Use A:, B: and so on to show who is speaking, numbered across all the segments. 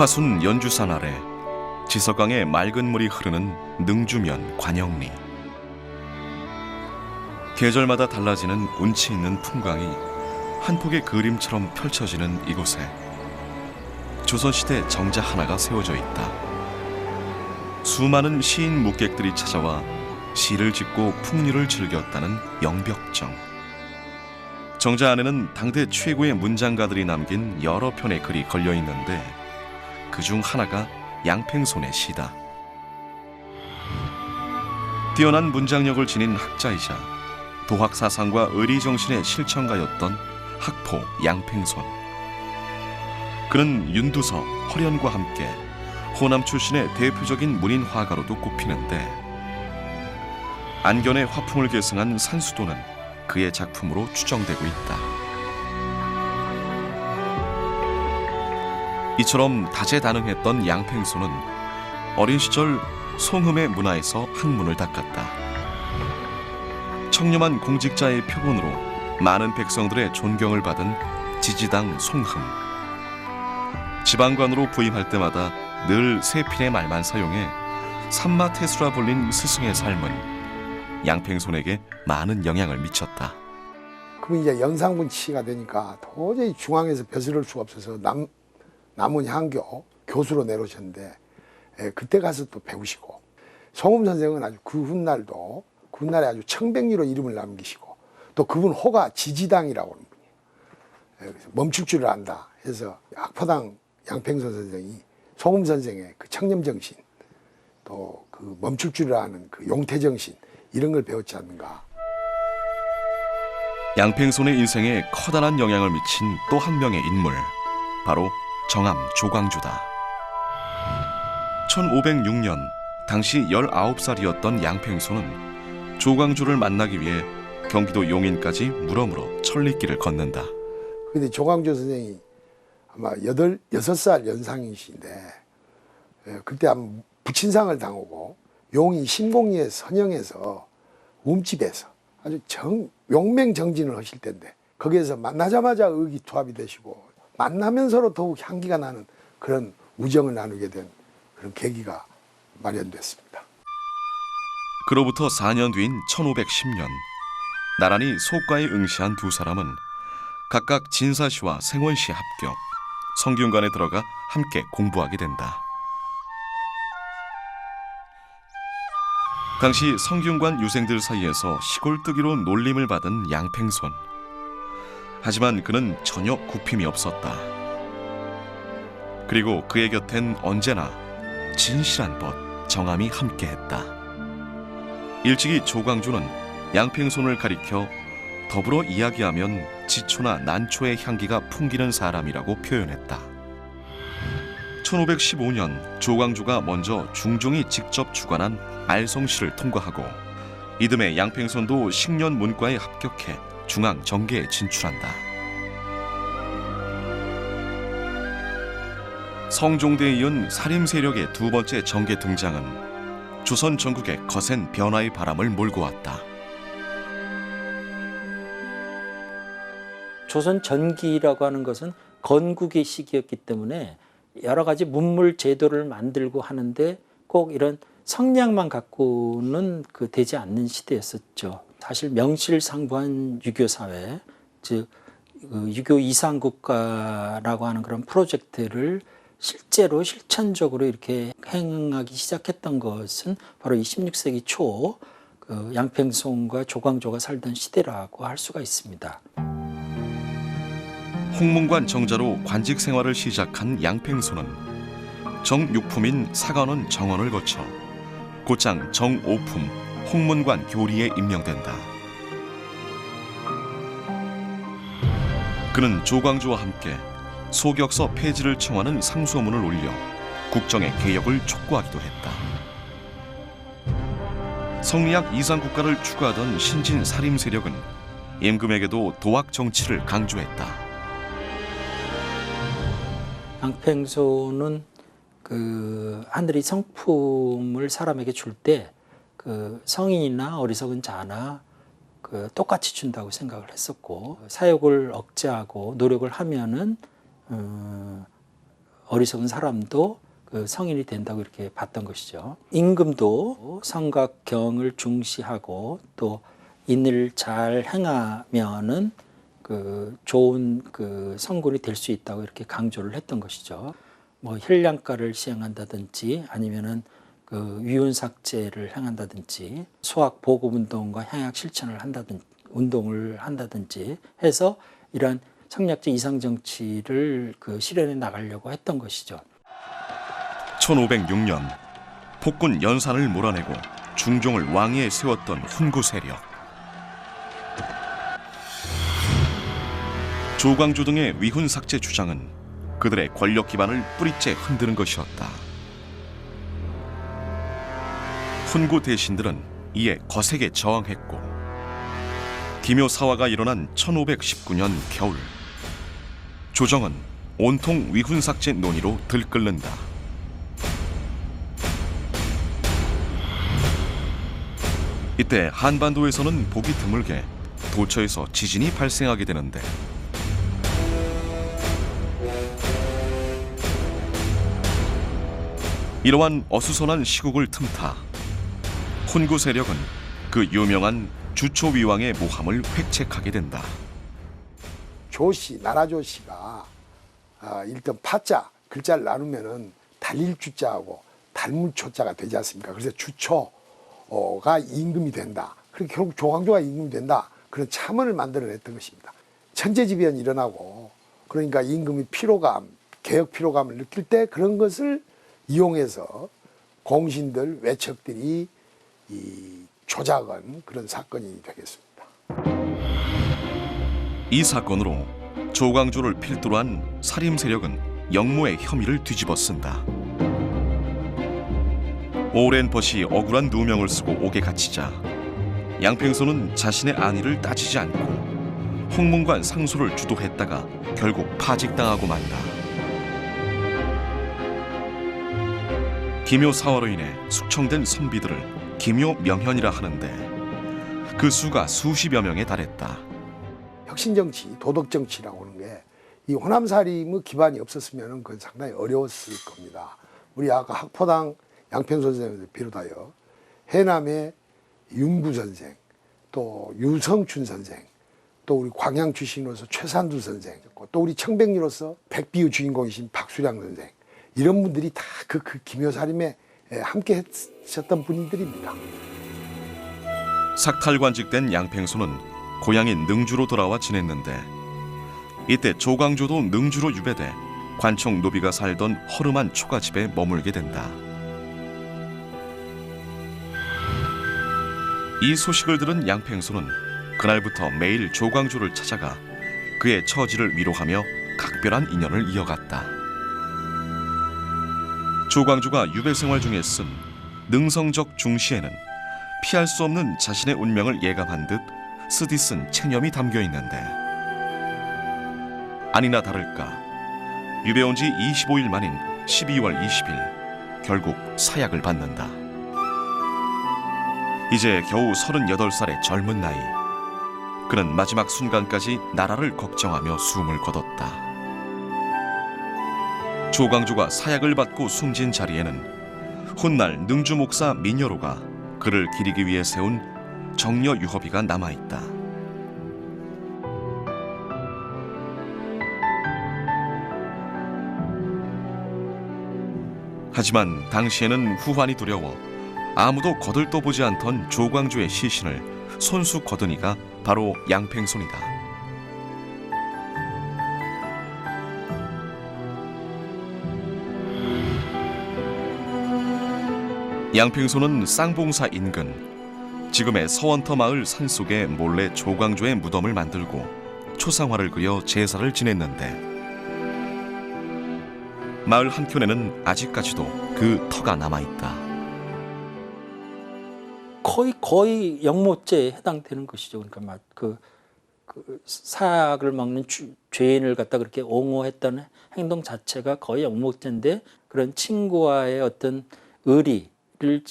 A: 화순 연주산 아래 지석강의 맑은 물이 흐르는 능주면 관영리. 계절마다 달라지는 운치 있는 풍광이 한 폭의 그림처럼 펼쳐지는 이곳에 조선시대 정자 하나가 세워져 있다. 수많은 시인 묵객들이 찾아와 시를 짓고 풍류를 즐겼다는 영벽정. 정자 안에는 당대 최고의 문장가들이 남긴 여러 편의 글이 걸려 있는데 그중 하나가 양팽손의 시다. 뛰어난 문장력을 지닌 학자이자 도학사상과 의리정신의 실천가였던 학포 양팽손. 그는 윤두서, 허련과 함께 호남 출신의 대표적인 문인 화가로도 꼽히는데 안견의 화풍을 계승한 산수도는 그의 작품으로 추정되고 있다. 이처럼 다재다능했던 양팽손은 어린 시절 송흠의 문화에서 학문을 닦았다. 청렴한 공직자의 표본으로 많은 백성들의 존경을 받은 지지당 송흠. 지방관으로 부임할 때마다 늘 세필의 말만 사용해 삼마태수라 불린 스승의 삶은 양팽손에게 많은 영향을 미쳤다.
B: 그럼 이제 영상분치가 되니까 도저히 중앙에서 벼슬을 수가 없어서 남원향교 교수로 내려오셨는데 그때 가서 또 배우시고 송흠 선생은 아주 그 훗날에 아주 청백리로 이름을 남기시고 또 그분 호가 지지당이라고 하는 분이에요. 그래서 멈출 줄을 안다 해서 학포당 양팽손 선생이 송흠 선생의 그 청렴정신 또 그 멈출 줄을 아는 그 용태정신 이런 걸 배웠지 않는가.
A: 양팽손의 인생에 커다란 영향을 미친 또 한 명의 인물, 바로 정암 조광주다. 1506년 당시 19살이었던 양팽손은 조광주를 만나기 위해 경기도 용인까지 무럼으로 천리길을 걷는다.
B: 근데 조광주 선생이 아마 6살 연상이신데 그때 아마 부친상을 당하고 용인 신공리에 선영에서 움집에서 아주 용맹정진을 하실 때인데 거기에서 만나자마자 의기투합이 되시고 만나면서로 더욱 향기가 나는 그런 우정을 나누게 된 그런 계기가 마련됐습니다.
A: 그로부터 4년 뒤인 1510년 나란히 속가에 응시한 두 사람은 각각 진사시와 생원시 합격, 성균관에 들어가 함께 공부하게 된다. 당시 성균관 유생들 사이에서 시골뜨기로 놀림을 받은 양팽손. 하지만 그는 전혀 굽힘이 없었다. 그리고 그의 곁엔 언제나 진실한 벗 정암이 함께했다. 일찍이 조광주는 양팽손을 가리켜 더불어 이야기하면 지초나 난초의 향기가 풍기는 사람이라고 표현했다. 1515년 조광주가 먼저 중종이 직접 주관한 알성시를 통과하고 이듬해 양팽손도 식년 문과에 합격해 중앙 정계에 진출한다. 성종대에 이은 사림 세력의 두 번째 정계 등장은 조선 전국에 거센 변화의 바람을 몰고 왔다.
C: 조선 전기라고 하는 것은 건국의 시기였기 때문에 여러 가지 문물 제도를 만들고 하는데 꼭 이런 성량만 갖고는 되지 않는 시대였었죠. 사실 명실상부한 유교 사회, 즉 유교 이상국가라고 하는 그런 프로젝트를 실제로 실천적으로 이렇게 행하기 시작했던 것은 바로 이 16세기 초 양팽손과 조광조가 살던 시대라고 할 수가 있습니다.
A: 홍문관 정자로 관직 생활을 시작한 양팽손은 정육품인 사관원 정원을 거쳐 곧장 정오품 홍문관 교리에 임명된다. 그는 조광조와 함께 소격서 폐지를 청하는 상소문을 올려 국정의 개혁을 촉구하기도 했다. 성리학 이상국가를 추구하던 신진 사림 세력은 임금에게도 도학 정치를 강조했다.
C: 양팽손은 하늘이 성품을 사람에게 줄 때 성인이나 어리석은 자나 똑같이 준다고 생각을 했었고 사욕을 억제하고 노력을 하면은 어리석은 사람도 그 성인이 된다고 이렇게 봤던 것이죠. 임금도 성각경을 중시하고 또 인을 잘 행하면은 그 좋은 그 성군이 될 수 있다고 이렇게 강조를 했던 것이죠. 뭐 힐량가를 시행한다든지 아니면은 그 위훈삭제를 행한다든지 수학 보급 운동과 향약 실천을 한다든지 운동을 한다든지 해서 이러한 성략적 이상 정치를 그 실현해 나가려고 했던 것이죠.
A: 1506년 폭군 연산을 몰아내고 중종을 왕위에 세웠던 훈구 세력. 조광조 등의 위훈 삭제 주장은 그들의 권력 기반을 뿌리째 흔드는 것이었다. 훈구 대신들은 이에 거세게 저항했고 기묘사화가 일어난 1519년 겨울 조정은 온통 위훈 삭제 논의로 들끓는다. 이때 한반도에서는 보기 드물게 도처에서 지진이 발생하게 되는데 이러한 어수선한 시국을 틈타 훈구 세력은 그 유명한 주초위왕의 모함을 획책하게 된다.
B: 조씨, 나라 조씨가 일단 파자 글자를 나누면은 달릴 주자하고 닮을 초자가 되지 않습니까? 그래서 주초가 임금이 된다. 그렇게 결국 조광조가 임금이 된다. 그런 참언을 만들어냈던 것입니다. 천재지변이 일어나고 그러니까 임금이 피로감, 개혁 피로감을 느낄 때 그런 것을 이용해서 공신들, 외척들이 이 조작한 그런 사건이 되겠습니다.
A: 이 사건으로 조광조를 필두로 한 살림 세력은 영모의 혐의를 뒤집어 쓴다. 오랜 벗이 억울한 누명을 쓰고 옥에 갇히자 양평소는 자신의 안위를 따지지 않고 홍문관 상소를 주도했다가 결국 파직당하고 만다. 기묘사화로 인해 숙청된 선비들을 기묘명현이라 하는데 그 수가 수십여 명에 달했다.
B: 혁신정치, 도덕정치라고 하는 게 이 호남살림의 기반이 없었으면 그건 상당히 어려웠을 겁니다. 우리 아까 학포당 양평소 선생을 비롯하여 해남의 윤구 선생, 또 유성춘 선생, 또 우리 광양 출신으로서 최산두 선생, 또 우리 청백리로서 백비의 주인공이신 박수량 선생, 이런 분들이 다 그 기묘살림에 함께 했었던 분들입니다.
A: 삭탈관직된 양평소는 고향인 능주로 돌아와 지냈는데 이때 조광조도 능주로 유배돼 관총 노비가 살던 허름한 초가집에 머물게 된다. 이 소식을 들은 양평소는 그날부터 매일 조광조를 찾아가 그의 처지를 위로하며 각별한 인연을 이어갔다. 조광조가 유배 생활 중에 쓴 능성적 중시에는 피할 수 없는 자신의 운명을 예감한 듯 쓰디쓴 체념이 담겨 있는데 아니나 다를까 유배 온 지 25일 만인 12월 20일 결국 사약을 받는다. 이제 겨우 38살의 젊은 나이. 그는 마지막 순간까지 나라를 걱정하며 숨을 거뒀다. 조광조가 사약을 받고 숨진 자리에는 훗날 능주 목사 민여로가 그를 기리기 위해 세운 정려 유허비가 남아있다. 하지만 당시에는 후환이 두려워 아무도 거들떠보지 않던 조광조의 시신을 손수 거둔 이가 바로 양평손이다. 양평손은 쌍봉사 인근 지금의 서원터 마을 산속에 몰래 조광조의 무덤을 만들고 초상화를 그려 제사를 지냈는데 마을 한켠에는 아직까지도 그 터가 남아있다.
C: 거의 영모죄에 해당되는 것이죠. 그러니까 그 사약을 먹는 죄인을 갖다 그렇게 옹호했던 행동 자체가 거의 영모죄인데 그런 친구와의 어떤 의리를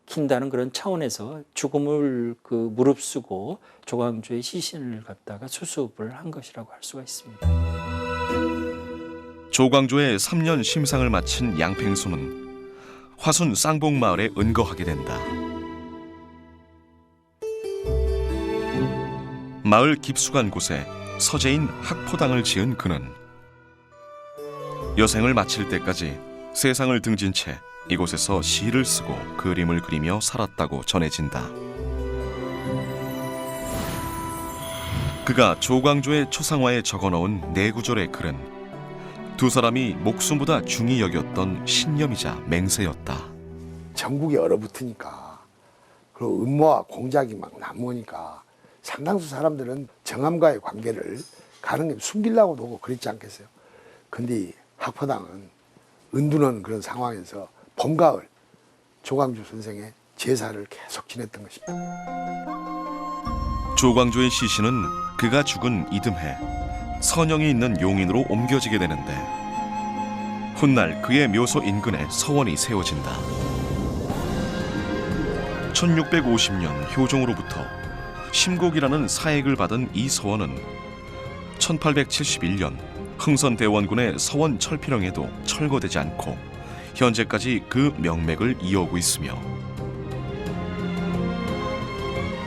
C: 지킨다는 그런 차원에서 죽음을 무릅쓰고 조광조의 시신을 갖다가 수습을 한 것이라고 할 수가 있습니다.
A: 조광조의 3년 심상을 마친 양팽소는 화순 쌍봉마을에 은거하게 된다. 마을 깊숙한 곳에 서재인 학포당을 지은 그는 여생을 마칠 때까지 세상을 등진 채 이곳에서 시를 쓰고 그림을 그리며 살았다고 전해진다. 그가 조광조의 초상화에 적어놓은 네 구절의 글은 두 사람이 목숨보다 중히 여겼던 신념이자 맹세였다.
B: 전국이 얼어붙으니까 그리고 음모와 공작이 막 난무하니까 상당수 사람들은 정암과의 관계를 가능하면 숨기려고도 하고 그랬지 않겠어요. 근데 이 학포당은 은둔하는 그런 상황에서 봄, 가을 조광조 선생의 제사를 계속 지냈던 것입니다.
A: 조광조의 시신은 그가 죽은 이듬해 선영이 있는 용인으로 옮겨지게 되는데 훗날 그의 묘소 인근에 서원이 세워진다. 1650년 효종으로부터 심곡이라는 사액을 받은 이 서원은 1871년 흥선대원군의 서원 철필형에도 철거되지 않고 현재까지 그 명맥을 이어오고 있으며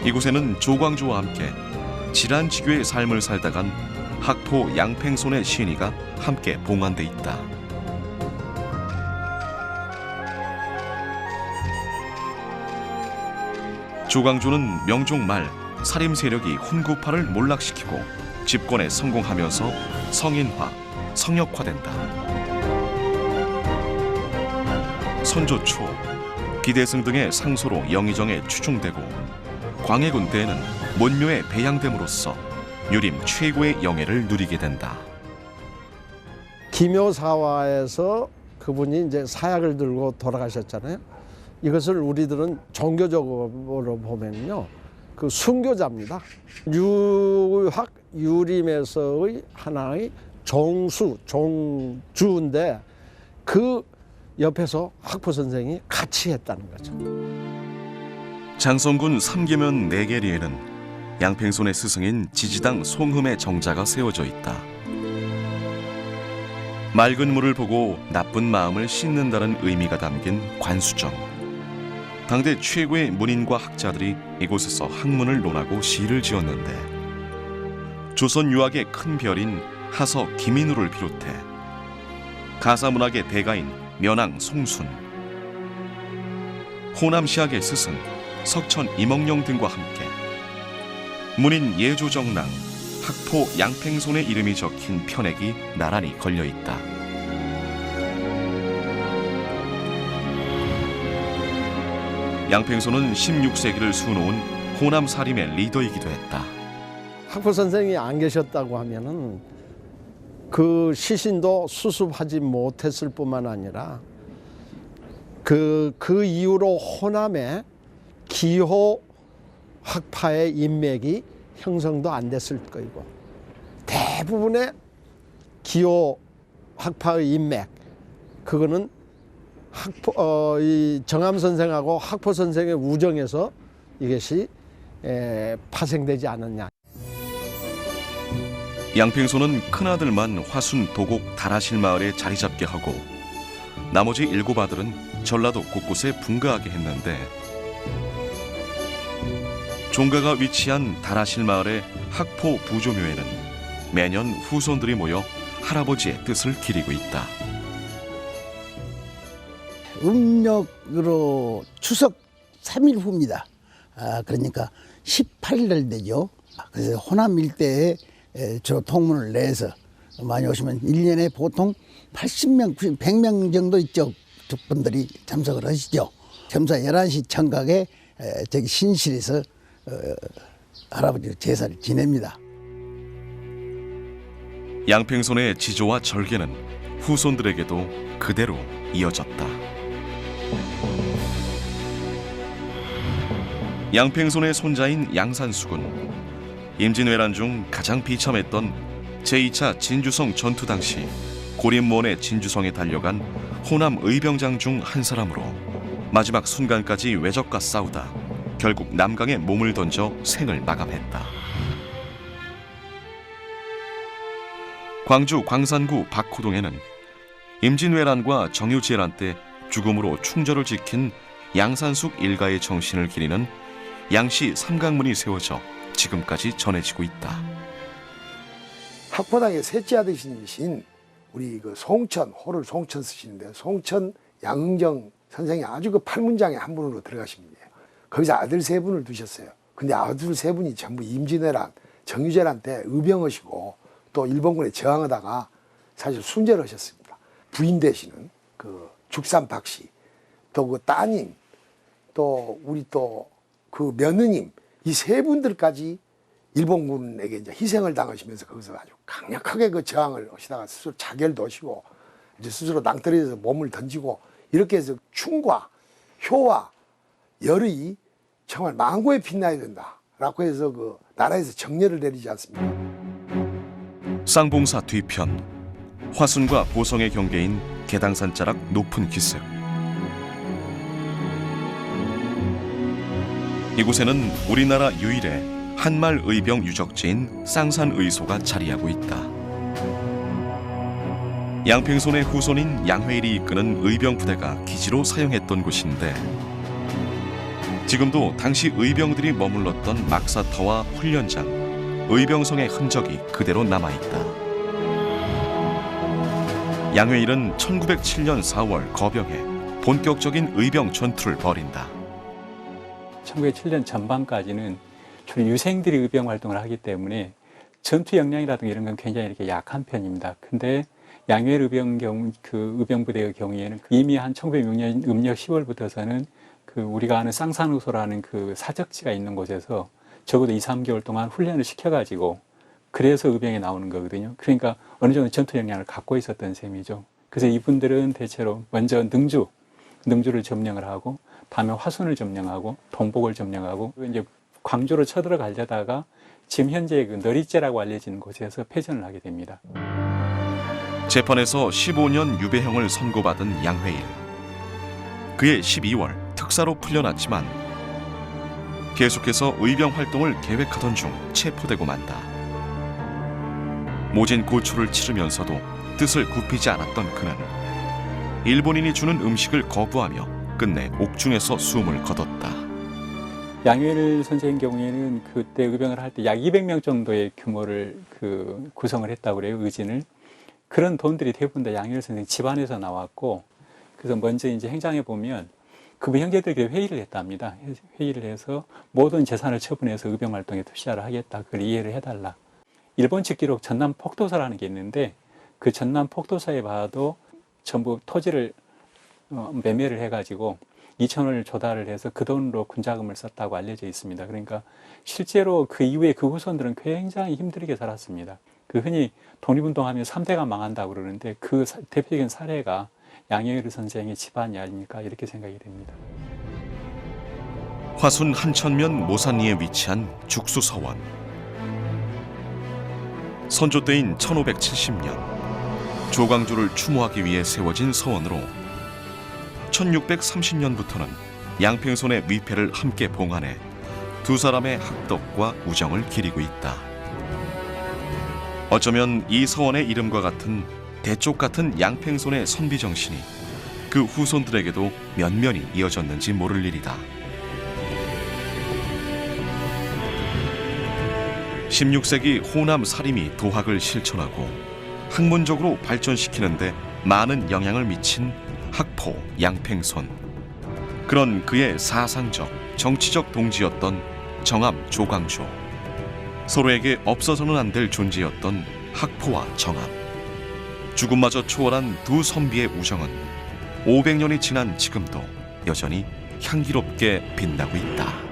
A: 이곳에는 조광조와 함께 질안지교의 삶을 살다간 학포 양팽손의 시인이가 함께 봉안돼 있다. 조광조는 명종 말 살림 세력이 훈구파를 몰락시키고 집권에 성공하면서 성인화, 성역화된다. 선조 초 기대승 등의 상소로 영의정에 추중되고 광해군 때에는 문묘에 배양됨으로써 유림 최고의 영예를 누리게 된다.
D: 기묘사화에서 그분이 이제 사약을 들고 돌아가셨잖아요. 이것을 우리들은 종교적으로 보면요, 그 순교자입니다. 유학 유림에서의 하나의 종수, 종주인데 그 옆에서 학포 선생이 같이 했다는 거죠.
A: 장성군 삼계면 내계리에는 양팽손의 스승인 지지당 송흠의 정자가 세워져 있다. 맑은 물을 보고 나쁜 마음을 씻는다는 의미가 담긴 관수정. 당대 최고의 문인과 학자들이 이곳에서 학문을 논하고 시를 지었는데 조선 유학의 큰 별인 하서 김인우를 비롯해 가사문학의 대가인 면왕 송순, 호남시학의 스승 석천 이멍영 등과 함께 문인 예조정랑, 학포 양팽손의 이름이 적힌 편액이 나란히 걸려있다. 양팽손은 16세기를 수놓은 호남 사림의 리더이기도 했다.
D: 학포 선생이 안 계셨다고 하면은 그 시신도 수습하지 못했을 뿐만 아니라 그 이후로 호남에 기호 학파의 인맥이 형성도 안 됐을 거이고 대부분의 기호 학파의 인맥 그거는 이 정암 선생하고 학포 선생의 우정에서 이것이 파생되지 않았냐.
A: 양팽손은 큰아들만 화순 도곡 다라실 마을에 자리 잡게 하고 나머지 7 아들은 전라도 곳곳에 분가하게 했는데 종가가 위치한 다라실 마을의 학포 부조묘에는 매년 후손들이 모여 할아버지의 뜻을 기리고 있다.
E: 음력으로 추석 3일 후입니다. 그러니까 18일 되죠. 그래서 호남 일대에 주로 통문을 내서 많이 오시면 1년에 보통 80명, 100명 정도 이쪽 분들이 참석을 하시죠. 점사 11시 청각에 저기 신실에서 할아버지 제사를 지냅니다.
A: 양팽손의 지조와 절개는 후손들에게도 그대로 이어졌다. 양팽손의 손자인 양산숙은 임진왜란 중 가장 비참했던 제2차 진주성 전투 당시 고림무원의 진주성에 달려간 호남 의병장 중 한 사람으로 마지막 순간까지 왜적과 싸우다 결국 남강에 몸을 던져 생을 마감했다. 광주 광산구 박호동에는 임진왜란과 정유재란 때 죽음으로 충절을 지킨 양산숙 일가의 정신을 기리는 양씨 삼강문이 세워져 지금까지 전해지고 있다.
B: 학포당의 셋째 아들이신 우리 그 송천, 호를 송천 쓰시는데 송천 양흥정 선생이 아주 그 팔문장의 한 분으로 들어가십니다. 거기서 아들 세 분을 두셨어요. 근데 아들 세 분이 전부 임진왜란, 정유재란 때 의병하시고 또 일본군에 저항하다가 사실 순절을 하셨습니다. 부인 되시는 그 죽산 박씨, 또 그 따님, 또 우리 또 그 며느님, 이 세 분들까지 일본군에게 이제 희생을 당하시면서 거기서 아주 강력하게 그 저항을 하시다가 스스로 자결도 하시고 이제 스스로 낭떠러지에서 몸을 던지고 이렇게 해서 충과 효와 열의 정말 망고에 빛나야 된다라고 해서 그 나라에서 정렬을 내리지 않습니까?
A: 쌍봉사 뒤편, 화순과 보성의 경계인 계당산 자락 높은 기슭. 이곳에는 우리나라 유일의 한말 의병 유적지인 쌍산의소가 자리하고 있다. 양평손의 후손인 양회일이 이끄는 의병 부대가 기지로 사용했던 곳인데 지금도 당시 의병들이 머물렀던 막사터와 훈련장, 의병성의 흔적이 그대로 남아있다. 양회일은 1907년 4월 거병에 본격적인 의병 전투를 벌인다.
F: 1907년 전반까지는 주로 유생들이 의병 활동을 하기 때문에 전투 역량이라든가 이런 건 굉장히 이렇게 약한 편입니다. 근데 양회일 의병부대의 경우에는 이미 한 1906년 음력 10월부터서는 그 우리가 아는 쌍산의소라는 그 사적지가 있는 곳에서 적어도 2, 3개월 동안 훈련을 시켜가지고 그래서 의병에 나오는 거거든요. 그러니까 어느 정도 전투 역량을 갖고 있었던 셈이죠. 그래서 이분들은 대체로 먼저 능주를 점령을 하고 다음에 화순을 점령하고 동복을 점령하고 이제 광주로 쳐들어가려다가 지금 현재 그 너리째라고 알려지는 곳에서 패전을 하게 됩니다.
A: 재판에서 15년 유배형을 선고받은 양회일. 그해 12월 특사로 풀려났지만 계속해서 의병 활동을 계획하던 중 체포되고 만다. 모진 고초를 치르면서도 뜻을 굽히지 않았던 그는 일본인이 주는 음식을 거부하며 끝내 옥중에서 숨을 거뒀다.
F: 양회일 선생의 경우에는 그때 의병을 할 때 약 200명 정도의 규모를 구성을 했다고 그래요, 의진을. 그런 돈들이 대부분 다 양회일 선생 집안에서 나왔고, 그래서 먼저 이제 행장에 보면 그 형제들끼리 회의를 했답니다. 회의를 해서 모든 재산을 처분해서 의병 활동에 투자를 하겠다. 그걸 이해를 해달라. 일본 측 기록 전남 폭도사라는 게 있는데 그 전남 폭도사에 봐도 전부 토지를 매매를 해가지고 2,000원을 조달을 해서 그 돈으로 군자금을 썼다고 알려져 있습니다. 그러니까 실제로 그 이후에 그 후손들은 굉장히 힘들게 살았습니다. 그 흔히 독립운동하면 3대가 망한다고 그러는데 그 대표적인 사례가 양회일 선생의 집안이 아닐까 이렇게 생각이 됩니다.
A: 화순 한천면 모산리에 위치한 죽수서원. 선조 때인 1570년 조광조를 추모하기 위해 세워진 서원으로 1630년부터는 양평손의 위패를 함께 봉안해 두 사람의 학덕과 우정을 기리고 있다. 어쩌면 이 서원의 이름과 같은 대쪽 같은 양평손의 선비 정신이 그 후손들에게도 면면이 이어졌는지 모를 일이다. 16세기 호남 사림이 도학을 실천하고 학문적으로 발전시키는데 많은 영향을 미친 학포 양평손. 그런 그의 사상적, 정치적 동지였던 정암 조광조. 서로에게 없어서는 안 될 존재였던 학포와 정암. 죽음마저 초월한 두 선비의 우정은 500년이 지난 지금도 여전히 향기롭게 빛나고 있다.